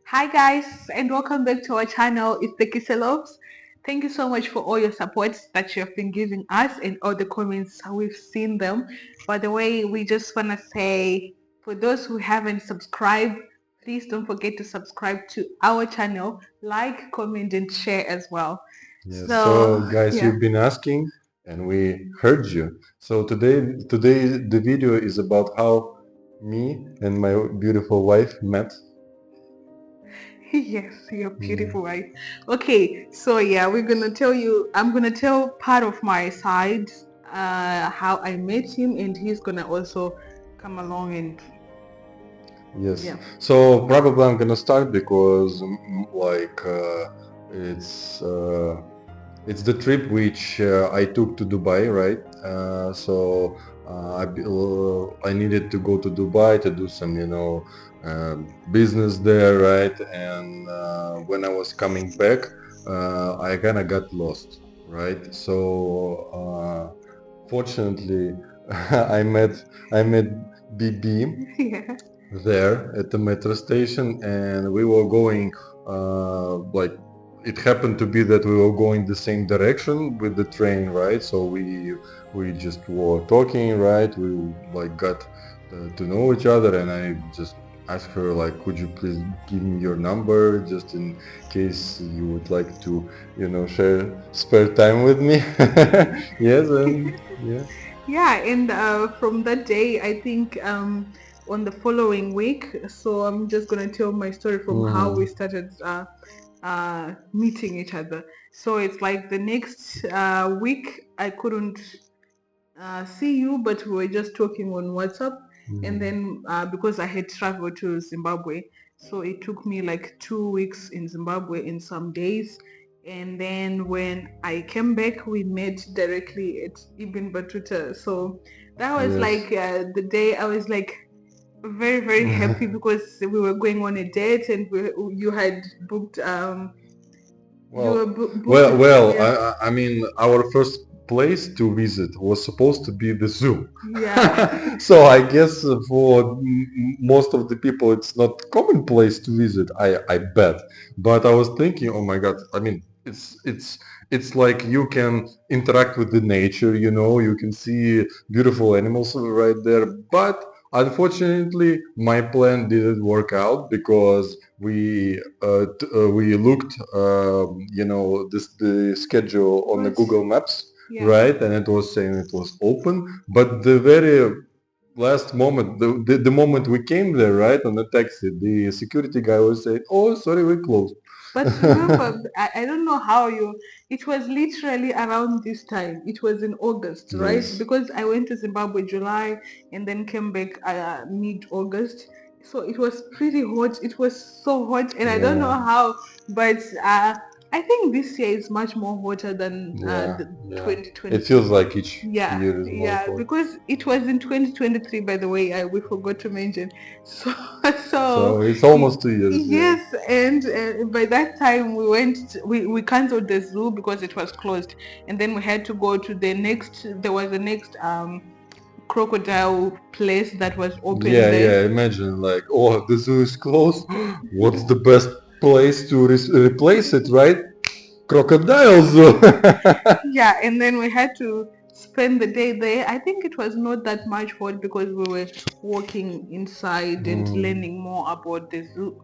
Hi guys, and welcome back to our channel. It's the Kiselovs. Thank you so much for all your support that you have been giving us and all the comments. We've seen them. By the way, we just want to say, for those who haven't subscribed, please don't forget to subscribe to our channel, like, comment, and share as well. Yes, so So guys, yeah. you've been asking and we heard you. So today the video is about how me and my beautiful wife met. Yes, you're Yeah. beautiful, right? Okay, so yeah, I'm gonna tell part of my side, how I met him, and he's gonna also come along and Yes. yeah. So probably I'm gonna start because it's it's the trip which I took to Dubai, right? I needed to go to Dubai to do some, business there, right? And when I was coming back, I kind of got lost, right? Fortunately, I met BB Yeah. there at the metro station, and we were going like it happened to be that we were going the same direction with the train, right? So we just were talking, right? We like got to know each other, and I just asked her like, could you please give me your number just in case you would like to, share spare time with me. Yes, and yeah. Yeah, and from that day, I think on the following week, so I'm just gonna tell my story from how we Hmm. started meeting each other. So it's like the next week I couldn't see you, but we were just talking on WhatsApp. And Hmm. then because I had traveled to Zimbabwe, so it took me like 2 weeks in Zimbabwe in some days. And then when I came back, we met directly at Ibn Battuta. So that was Yes. like the day I was like very, very happy because we were going on a date and you had booked, you were Well, booked it. Yeah. I mean, our first place to visit was supposed to be the zoo. Yeah. So I guess for most of the people, it's not common place to visit. I bet. But I was thinking, oh my God, I mean, it's like you can interact with the nature, you can see beautiful animals right there. But unfortunately, my plan didn't work out because we looked the schedule on the But Google Maps, yeah. right, and it was saying it was open, but the very last moment, the moment we came there, right, on the taxi, the security guy was saying, oh, sorry, we closed. But remember, I don't know how it was literally around this time. It was in August, right? Yes. Because I went to Zimbabwe July and then came back mid-August. So it was pretty hot. It was so hot, and I don't know Yeah. how, but I think this year is much more hotter than Yeah. the Yeah. It 2022. feels like each Yeah, year is more yeah, hot. because it was in 2023, by the way, we forgot to mention. So, so So it's almost 2 years. Yeah. yes, and by that time we canceled the zoo because it was closed, and then we had to go to there was the next crocodile place that was open Yeah, there. yeah. Imagine like, oh, the zoo is closed. What's the best place to replace it, right? Crocodile zoo. Yeah, and then we had to spend the day there. I think it was not that much hot because we were walking inside and Hmm. learning more about the zoo,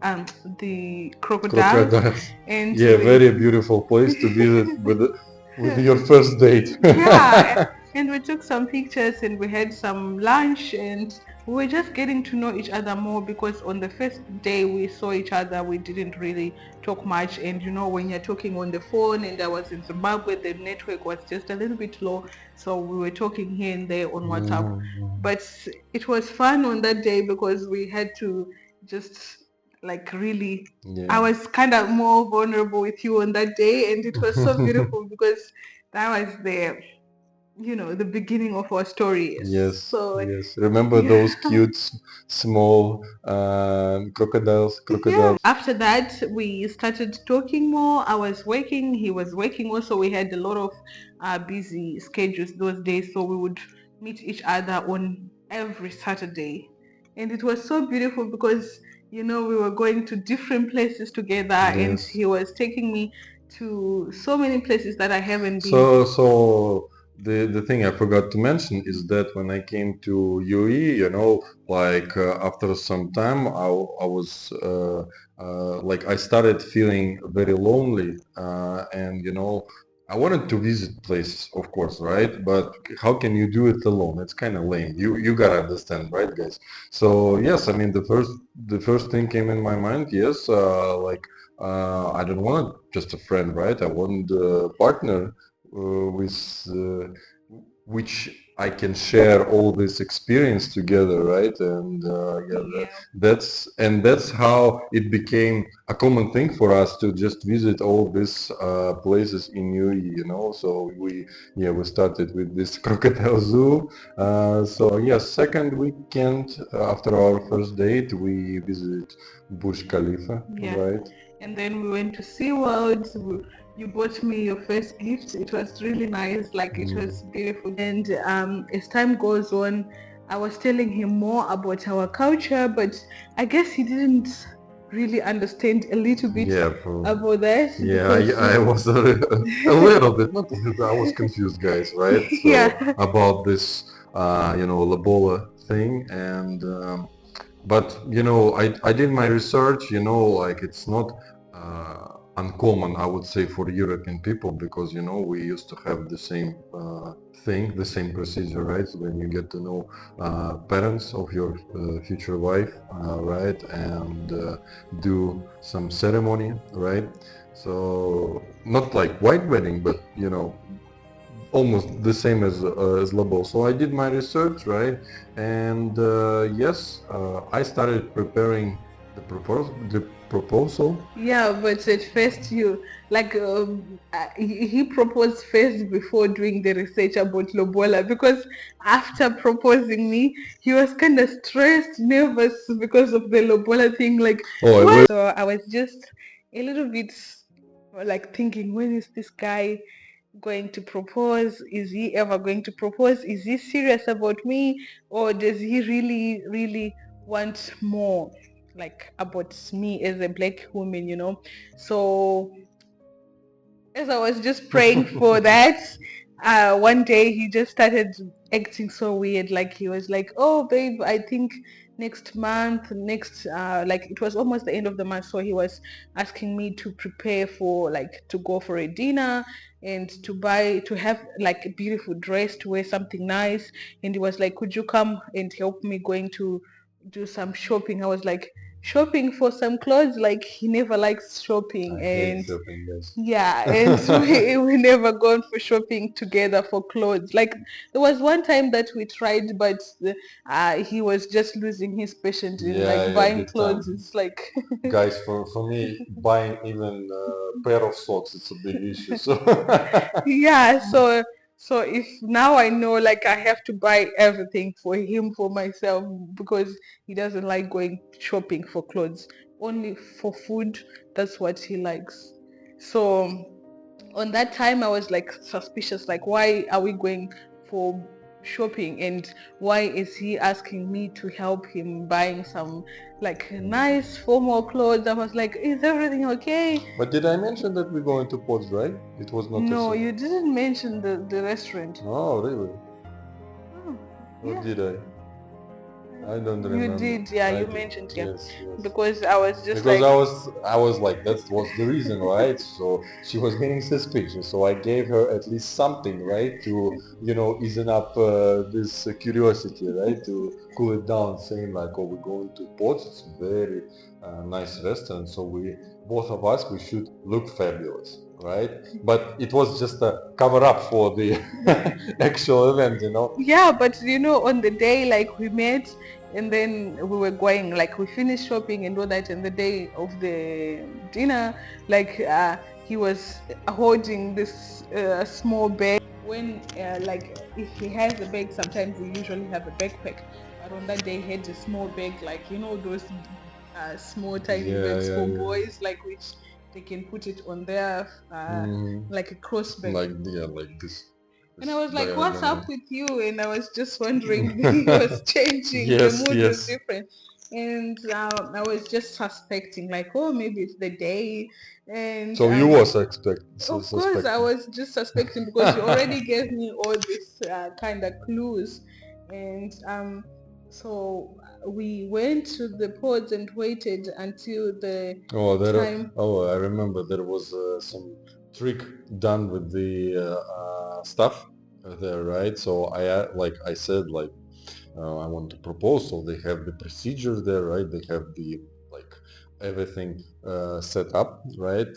the crocodiles, Crocodiles. and Yeah, we very beautiful place to visit with your first date. yeah, and we took some pictures and we had some lunch and we were just getting to know each other more because on the first day we saw each other, we didn't really talk much. And when you're talking on the phone, and I was in Zimbabwe, the network was just a little bit low. So we were talking here and there on WhatsApp. Mhm. But it was fun on that day because we had to just like really, I Yeah. was kind of more vulnerable with you on that day, and it was so beautiful because that was the beginning of our story. Yes, So yes. Remember yeah. those cute, small crocodiles? Yeah, Crocodiles. after that we started talking more. I was working, he was working also. We had a lot of busy schedules those days, so we would meet each other on every Saturday. And it was so beautiful because, we were going to different places together, and Yes. he was taking me to so many places that I haven't been So the thing I forgot to mention is that when I came to UE, like after some time, I was like I started feeling very lonely, and I wanted to visit places, of course, right? But how can you do it alone? It's kind of lame. You gotta understand, right, guys? So yes, I mean the first thing came in my mind. Yes, like I don't want just a friend, right? I want a partner with which I can share all this experience together, right? And yeah, Yeah. that's how it became a common thing for us to just visit all these places in UAE. So we started with this crocodile zoo. So yeah, second weekend after our first date, we visited Burj Khalifa, Yeah. right? And then we went to SeaWorld. You bought me your first gift. It was really nice. Like, it was Mm, beautiful. And as time goes on, I was telling him more about our culture, but I guess he didn't really understand a little bit yeah, about that yeah, because I was a little bit, not a little, I was confused, guys, right? So yeah, about this, Lobola thing, and but I did my research. Like it's not uncommon, I would say, for European people because we used to have the same thing, the same procedure, right? So when you get to know parents of your future wife, right, and do some ceremony, right? So not like white wedding, but almost the same as Labo. So I did my research, right? And yes, I started preparing the proposal. yeah, but at first you like he proposed first before doing the research about Lobola because after proposing me, he was kind of stressed, nervous because of the Lobola thing. Like, Oh, I what? will. So I was just a little bit like thinking, when is this guy going to propose? Is he ever going to propose? Is he serious about me? Or does he really, really want more like about me as a black woman? So as I was just praying for that, one day he just started acting so weird. Like he was like, "Oh, babe, I think next month, like it was almost the end of the month, so he was asking me to prepare for like to go for a dinner and to have like a beautiful dress to wear something nice. And he was like, "Could you come and help me going to do some shopping?" I was like, shopping for some clothes? Like he never likes shopping. I hate And shopping, guys. yeah, and we never gone for shopping together for clothes. Like there was one time that we tried, but he was just losing his patience in Yeah, like yeah, buying big time. clothes. It's like Guys, for me, buying even a pair of socks, it's a big issue. So yeah. So if now I know, like I have to buy everything for him for myself because he doesn't like going shopping for clothes. Only for food. That's what he likes. So on that time I was like suspicious, like why are we going for shopping and why is he asking me to help him buying some like nice formal clothes? I was like, is everything okay? but did I mention that we're going to Pots, right? It was not a No, secret. you didn't mention the restaurant. Oh, really? Oh, Or yeah, did I? I don't you remember. did. Yeah, I you did. mentioned, yeah, Yes, yes. because I was just Because like, I was like, that was the reason, right? So she was getting suspicious. So I gave her at least something, right, to easen up this curiosity, right, to cool it down, saying like, oh, we're going to Pots. It's a very nice restaurant. So both of us, we should look fabulous, right? But it was just a cover up for the actual event. yeah, but on the day like we met and then we were going, like we finished shopping and all that, and the day of the dinner, like he was holding this small bag. When like if he has a bag, sometimes we usually have a backpack, but on that day he had a small bag, like those small tiny Yeah, bags yeah, for yeah. boys, like which they can put it on their Hmm. like a cross bag. Like, yeah, like this. And I was like, what's up diagonal. with you? And I was just wondering, he was changing, the Yes, mood was yes. different. And I was just suspecting, like, oh, maybe it's the day. And So you was of course, I suspecting. was just suspecting because you already gave me all these kind of clues. And so we went to the pods and waited until the Oh, time. I remember there was some trick done with the stuff there, right? So like I said, like I want to propose. So they have the procedure there, right? They have the like everything set up, right?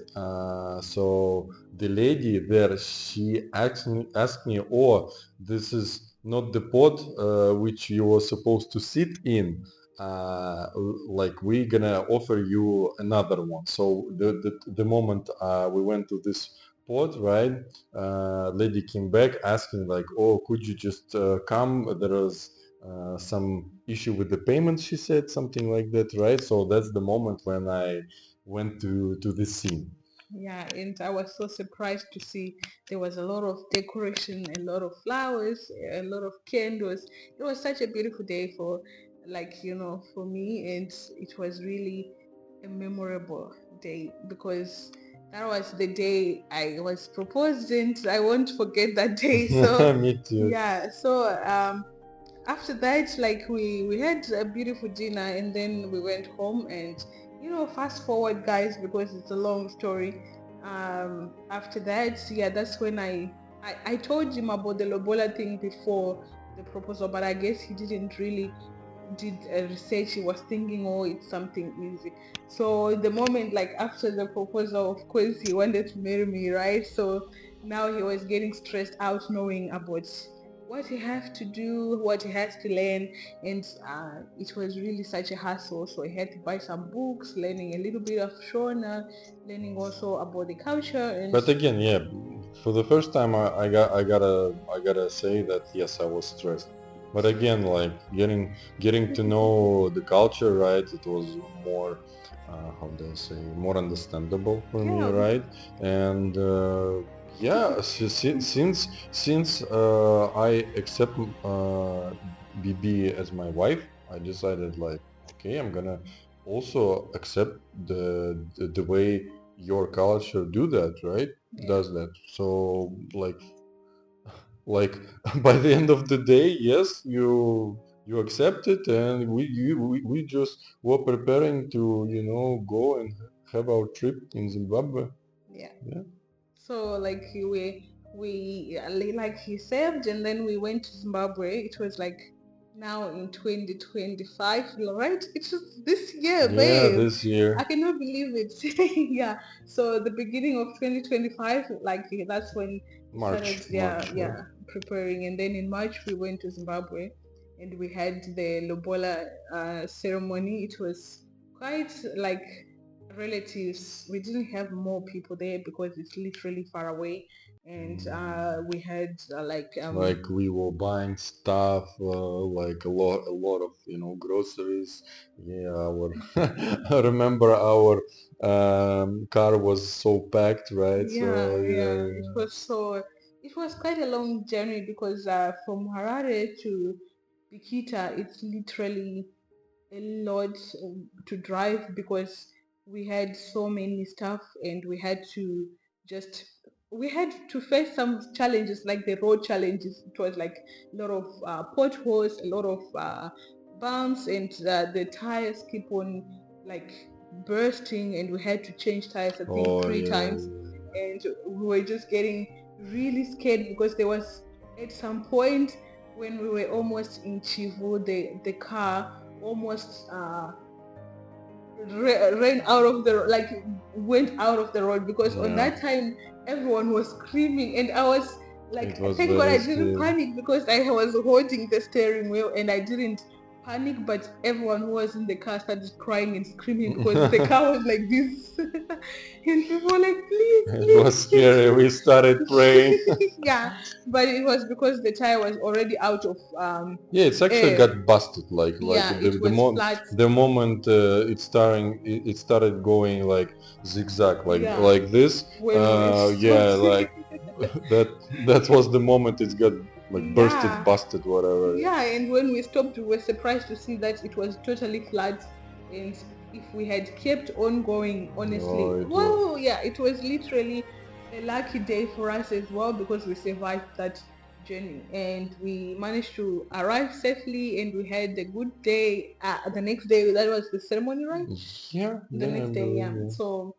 So the lady there, she asked me, oh, this is not the pot which you were supposed to sit in. Like we're gonna offer you another one. So the moment we went to this pod, right? Lady came back asking like, oh, could you just come? There is some issue with the payment, she said, something like that, right? So that's the moment when I went to this scene. Yeah, and I was so surprised to see there was a lot of decoration, a lot of flowers, a lot of candles. It was such a beautiful day for, like, for me, and it was really a memorable day because that was the day I was proposed, and I won't forget that day. So, Me too. yeah, so after that, like we had a beautiful dinner and then we went home. And fast forward, guys, because it's a long story. After that, yeah, that's when I told him about the lobola thing before the proposal, but I guess he didn't really did a research. He was thinking, oh, it's something easy. So the moment, like after the proposal, of course he wanted to marry me, right? So now he was getting stressed out knowing about what he has to do, what he has to learn. And it was really such a hassle. So he had to buy some books, learning a little bit of Shona, learning also about the culture. And But again, yeah, for the first time, I gotta say that yes, I was stressed. But again, like getting to know the culture, right? It was more, how do I say, more understandable for me, yeah, right? And yeah, since I accept BB as my wife, I decided like, okay, I'm gonna also accept the way your culture do that, right? yeah. Does that. So like by the end of the day, yes, you accept it, and we just were preparing to go and have our trip in Zimbabwe. Yeah. Yeah. So like like he saved, and then we went to Zimbabwe. It was like now in 2025, right? It's just this year, Yeah, babe. this year, I cannot believe it. Yeah. So the beginning of 2025, like that's when we started, yeah, March, right? yeah, preparing. And then in March we went to Zimbabwe, and we had the Lobola ceremony. It was quite like relatives. We didn't have more people there because it's literally far away. And we had like Like we were buying stuff, like a lot of groceries. Yeah, our I remember our car was so packed, right? yeah, So yeah, yeah, it was quite a long journey because from Harare to Bikita, it's literally a lot to drive because we had so many stuff, and just we had to face some challenges like the road challenges. It was like a lot of potholes, a lot of bumps, and the tires keep on like bursting, and we had to change tires I think oh 3 times. yeah, And we were just getting really scared because there was at some point when we were almost in Chivu, the car almost ran out of the like went out of the road because on yeah. that time everyone was screaming, and I was like, It was thank God very I didn't scary. panic because I was holding the steering wheel and I didn't panic. But everyone who was in the car started crying and screaming because the car was like this. And people were like, please, It please, was scary. We started praying. please. Yeah, but it was because the tire was already out of Yeah, it's actually air. got busted. Like Yeah, it was flat. the moment it started going like zigzag, Yeah, like this. when we were Yeah, stopped. like that was the moment it got like Yeah. busted, whatever. Yeah, and when we stopped, we were surprised to see that it was totally flat. And if we had kept on going, honestly, Oh, it was. well, yeah, it was literally a lucky day for us as well because we survived that journey and we managed to arrive safely and we had a good day. The next day, that was the ceremony, right? Yeah, The yeah, I next day, believe, yeah. yeah. So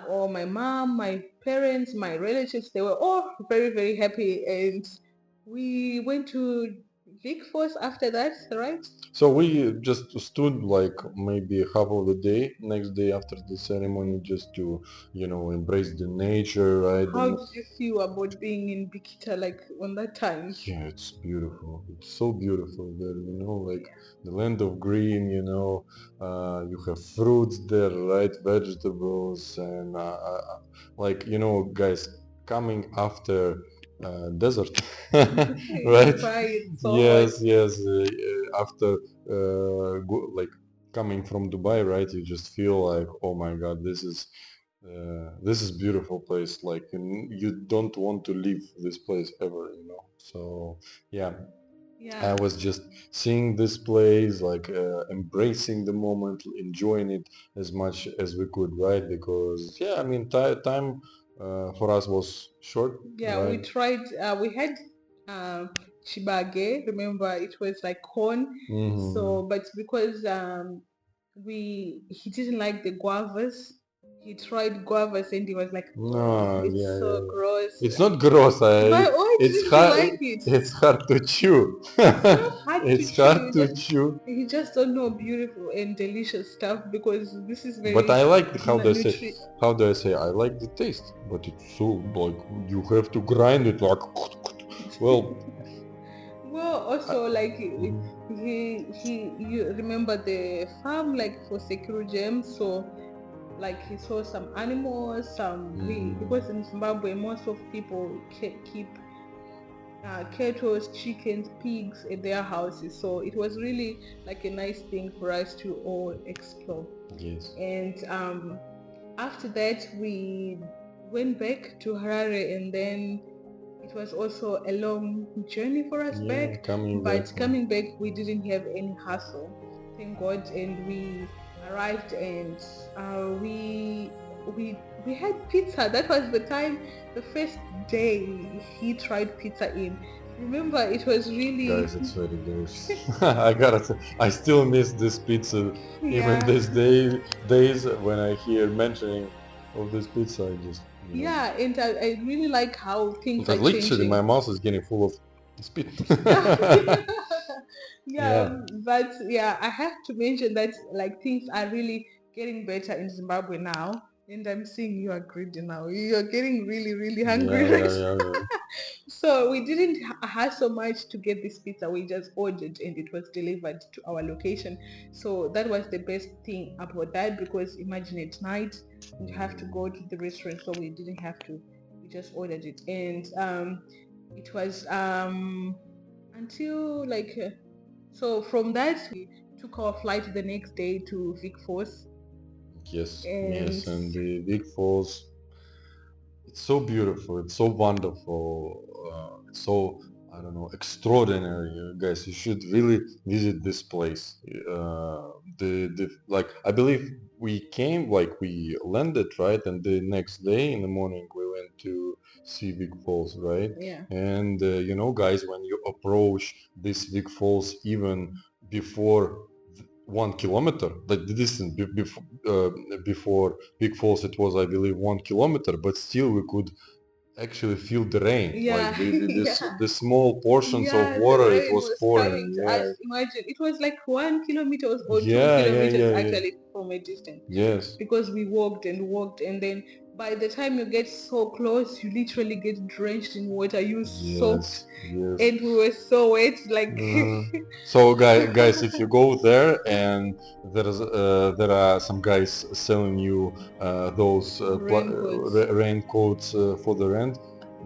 all my mom, my parents, my relatives, they were all very, very happy. And we went to Vic Falls after that, right? So we just stood like maybe half of the day, next day after the ceremony, just to, embrace the nature, right? How did you feel about being in Bikita like on that time? Yeah, it's beautiful. It's so beautiful there, like the land of green, you have fruits there, right? Vegetables and like, guys, coming after desert, right? Right, so hot. Yes, yes. After like coming from Dubai, right? You just feel like, oh my God, this is beautiful place. Like you don't want to leave this place ever. So yeah, I Yeah, was just seeing this place, like embracing the moment, enjoying it as much as we could, right? Because yeah, I mean, time for us was short, yeah, we right? tried, we had chibage, remember it was like corn. Mm-hmm. So, but because he didn't like the guavas, he tried guavas and he was like, oh, No, it's yeah, yeah, so yeah. gross. It's not gross. Why It's didn't you hard. like it? It's hard to chew. It's not hard to It's chew. hard to chew. You just don't know beautiful and delicious stuff because this is But very I like how do I say? nutri. How do I say? I like the taste, but it's so like you have to grind it like. Well, Well, also like mhm. you remember the farm like for secure gems, so like he saw some animals, we Mhm. because in Zimbabwe most of people keep cattle, chickens, pigs at their houses, so it was really like a nice thing for us to all explore. Yes. And after that we went back to Harare, and then it was also a long journey for us back, Yeah, coming back. but coming back we didn't have any hassle, thank God. And we arrived and we had pizza. That was the time, the first day he tried pizza in. Remember, it was really Guys, it's very delicious. I gotta say, I still miss this pizza. Even yeah, these days when I hear mentioning of this pizza, I just, yeah. And I really like how things because are literally my changing. mouth is getting full of spit. Yeah. Yeah, Yeah. but yeah, I have to mention that like things are really getting better in Zimbabwe now. And I'm seeing you are greedy now. You're getting really, really Yeah, hungry, yeah, right? yeah, yeah. So we didn't hassle much to get this pizza. We just ordered and it was delivered to our location. So that was the best thing about that, because imagine at night and you have to go to the restaurant. So we didn't have to. We just ordered it, and it was until like so from that we took our flight the next day to Vic Falls, Yes, and yes, and the big falls. It's so beautiful. It's so wonderful. It's so, I don't know, extraordinary, guys. You should really visit this place. The like I believe we came like we landed right, and the next day in the morning we went to see Big Falls, right? yeah, And guys, when you approach this Big Falls, even before 1 kilometer, like the distance before Big Falls, it was I believe 1 kilometer, but still we could actually feel the rain, like yeah, yeah. the small portions of Yeah, the water it rain was was coming pouring. to us. Yeah, Imagine it was like 1 kilometers or two yeah, yeah, kilometers yeah, yeah. actually from a distance, Yes, because we walked and walked, and then by the time you get so close, you literally get drenched in water. You soaked, yes, yes. and we were so wet, like So guys, if you go there and there are some guys selling you those raincoats. raincoats for the rent,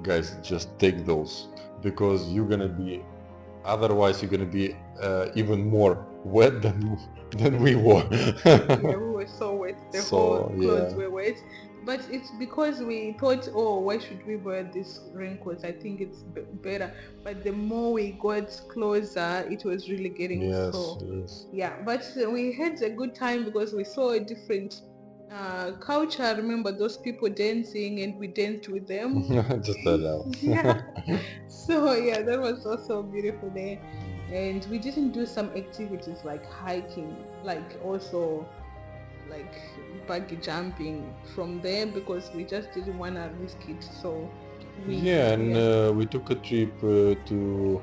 guys, just take those because you're gonna be otherwise you're gonna be even more wet than we were. Yeah, we were so wet. The whole So clothes yeah, were wet. but it's because we thought, oh, why should we wear these raincoats? I think it's better. But the more we got closer, it was really getting Yes, so. yes. Yeah, but we had a good time because we saw a different culture. I remember those people dancing, and we danced with them. Just that out. Yeah. So yeah, that was also a beautiful day. And we didn't do some activities like hiking, like also like buggy jumping from there because we just didn't want to risk it. So Yeah, and yeah, we took a trip to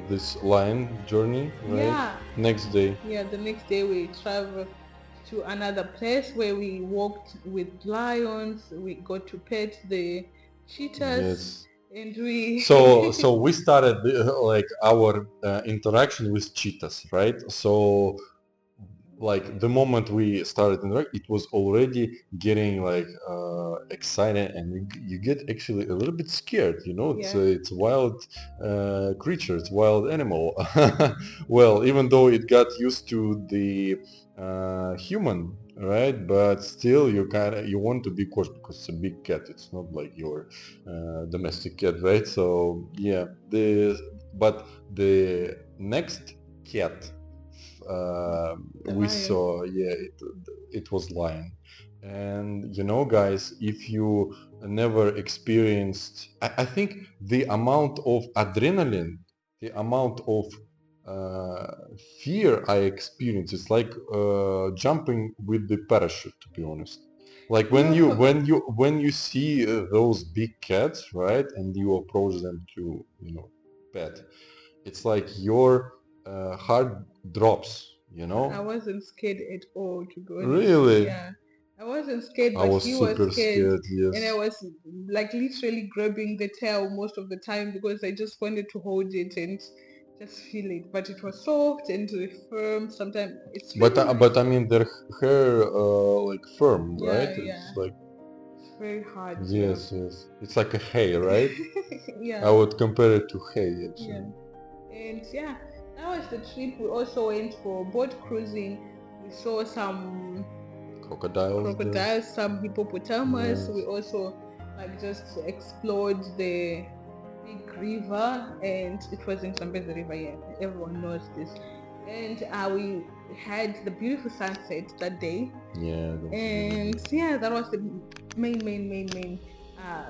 this lion journey, right? yeah, Next day. yeah. The next day we traveled to another place where we walked with lions. We got to pet the cheetahs, Yes. and we So we started like our interaction with cheetahs, right? So like the moment we started interact, it was already getting like excited, and you get actually a little bit scared. You know, yeah. it's wild creature, it's wild animal. Well, even though it got used to the human, right? But still, you want to be cautious because it's a big cat. It's not like your domestic cat, right? So yeah, but the next cat The we lion. saw, yeah, it was lion. And you know, guys, if you never experienced, I think the amount of adrenaline, the amount of uh, fear I experienced, it's like jumping with the parachute, to be honest. Like when Yeah, you when you see those big cats, right, and you approach them to, pet, it's like your heart drops, you I know? wasn't scared at all, to be honest. Really? Yeah, I wasn't scared, I but was he was super scared, scared, and I yes. was like literally grabbing the tail most of the time because I just wanted to hold it and just feel it. But it was soft and firm. Sometimes it's But really nice. but I mean their hair like firm, right? Yeah, yeah. It's like, It's very hard. Yeah, yes, yes. It's like a hay, right? I yeah, would compare it to hay yeah. actually. And yeah, that was the trip. We also went for boat cruising. We saw some Crocodiles there. crocodiles, some hippopotamus. We Yes. also like just explored the big river, and it was in Zambezi River. Yeah, everyone knows this. And we had the beautiful sunset that day, Yeah, that was really and good. yeah, that was the main uh,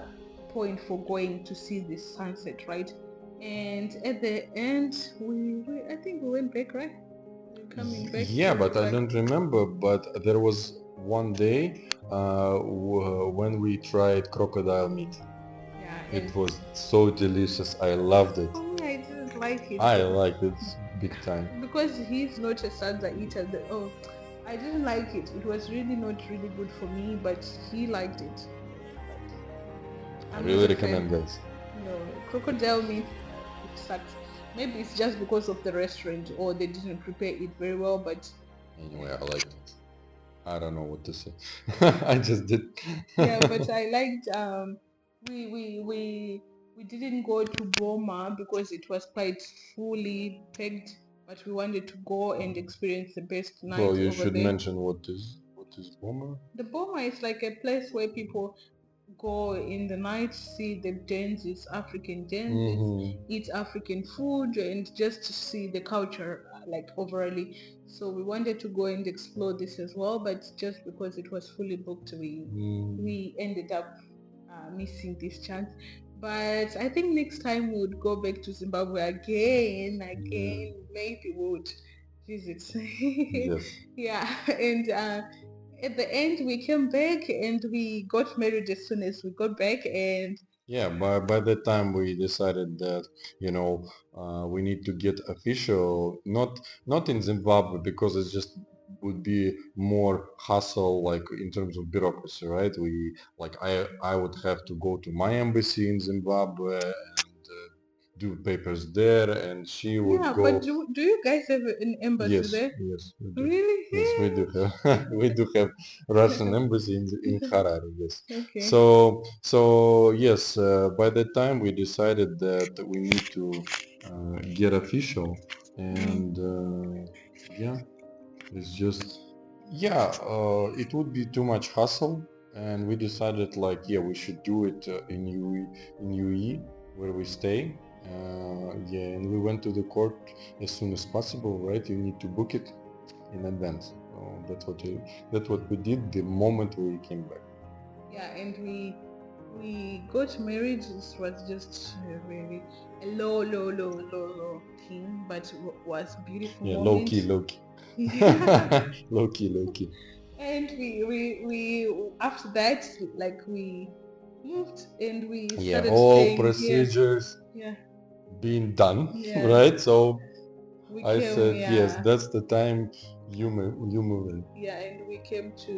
point for going to see this sunset, right? And at the end, we I think we went back, right? We're coming back Yeah, to but I like don't remember. But there was one day when we tried crocodile meat. yeah, and It was so delicious. I loved it. for me, I didn't like it I liked it big time. because he's not a salsa eater. Oh, I didn't like it. It was really not really good for me, but he liked it. But I I'm not really a fan. recommend, guys. No, crocodile meat, it sucks. Maybe it's just because of the restaurant or they didn't prepare it very well. But Anyway, I liked it. I don't know what to say. I just did. yeah, but I liked we we we we didn't go to Boma because it was quite fully packed, but we wanted to go and experience the best night Well, you over should there. mention what is Boma. The Boma is like a place where people go in the night, see the dances, African dances, Mm-hmm. eat African food, and just to see the culture like overally. So we wanted to go and explore this as well, but just because it was fully booked, we Mm, we ended up missing this chance. But I think next time we would go back to Zimbabwe yeah. again. Maybe we would visit. Yes. Yeah, and at the end we came back and we got married as soon as we got back, and Yeah, by the time we decided that, we need to get official, not in Zimbabwe because it's just would be more hassle, like in terms of bureaucracy, right? I would have to go to my embassy in Zimbabwe and do papers there, and she would yeah. But go. do you guys have an embassy Yes, there? yes, we do. Really? Yes, we do have we do have Russian embassy in Harare. Yes. Okay. So yes, by the time we decided that we need to get official, Mm. and yeah, it's just, yeah, it would be too much hassle, and we decided like, yeah, we should do it in UE where we stay. Yeah, and we went to the court as soon as possible, right? You need to book it in advance. So that's what we did the moment we came back. Yeah, and we got married. This was just really a low thing, but was beautiful Yeah, moment. low key. Yeah. Low key. And we after that, like, we moved and we Yeah, started all staying here. procedures Yeah, being done, yeah. right? So We I came, said, yes, yeah, that's the time you move in. yeah, and we came to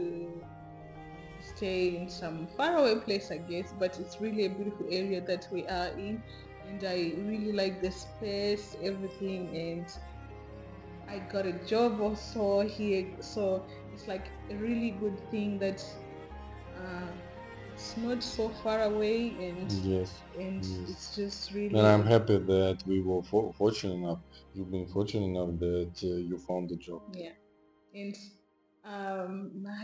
stay in some faraway place, I guess, but it's really a beautiful area that we are in, and I really like the space, everything, and I got a job also here, so it's like a really good thing that uh, it's not so far away, Yes, and yes. it's just And I'm really, happy that we were fortunate enough. You've been fortunate enough that you found the job. yeah. And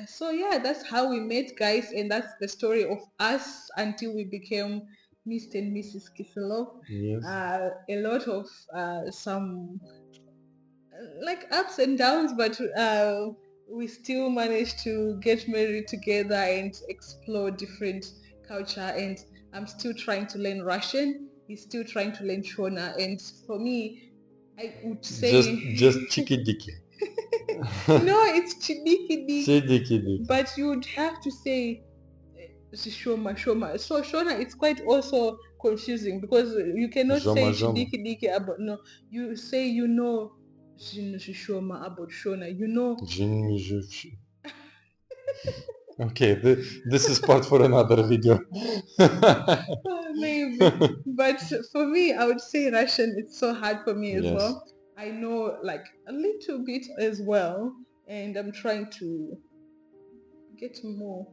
so yeah, that's how we met, guys, and that's the story of us until we became Mr. and Mrs. Kiselov. Yes. A lot of some like ups and downs, but we still managed to get married together and explore different culture. And I'm still trying to learn Russian. He's still trying to learn Shona, and for me, I would say Just cheeky dicky. no, it's Chidiki Diki, Dicky. but you would have to say Shoma. So Shona, it's quite also confusing because you cannot Joma say joma. Chidiki Diki about no. You say Shoma about Shona. Jinmi jivshi. Okay, this is part for another video. Maybe, but for me, I would say Russian. It's so hard for me as Yes. well. I know like a little bit as well, and I'm trying to get more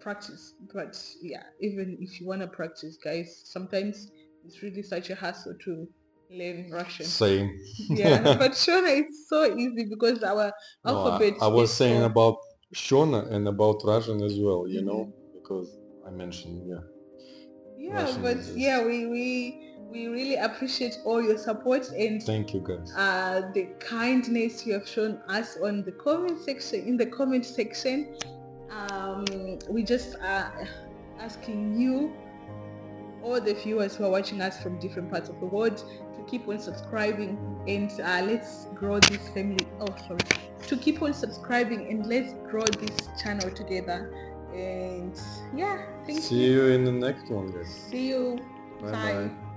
practice. But yeah, even if you want to practice, guys, sometimes it's really such a hassle to learn Russian. Same. Yeah, but Shona, it's so easy because our No, alphabet I was is saying so. about Shona and about Russian as well, you know, Mhm. because I mentioned, yeah, Yeah, Russian but is yeah, just. we really appreciate all your support and Thank you guys. the kindness you have shown us on the comment section. In the comment section, we just are asking you, all the viewers who are watching us from different parts of the world, to keep on subscribing, and let's grow this family. Oh, sorry, to keep on subscribing and let's grow this channel together. And yeah, thank See you. you in the next one, guys. See you. Bye Bye. bye.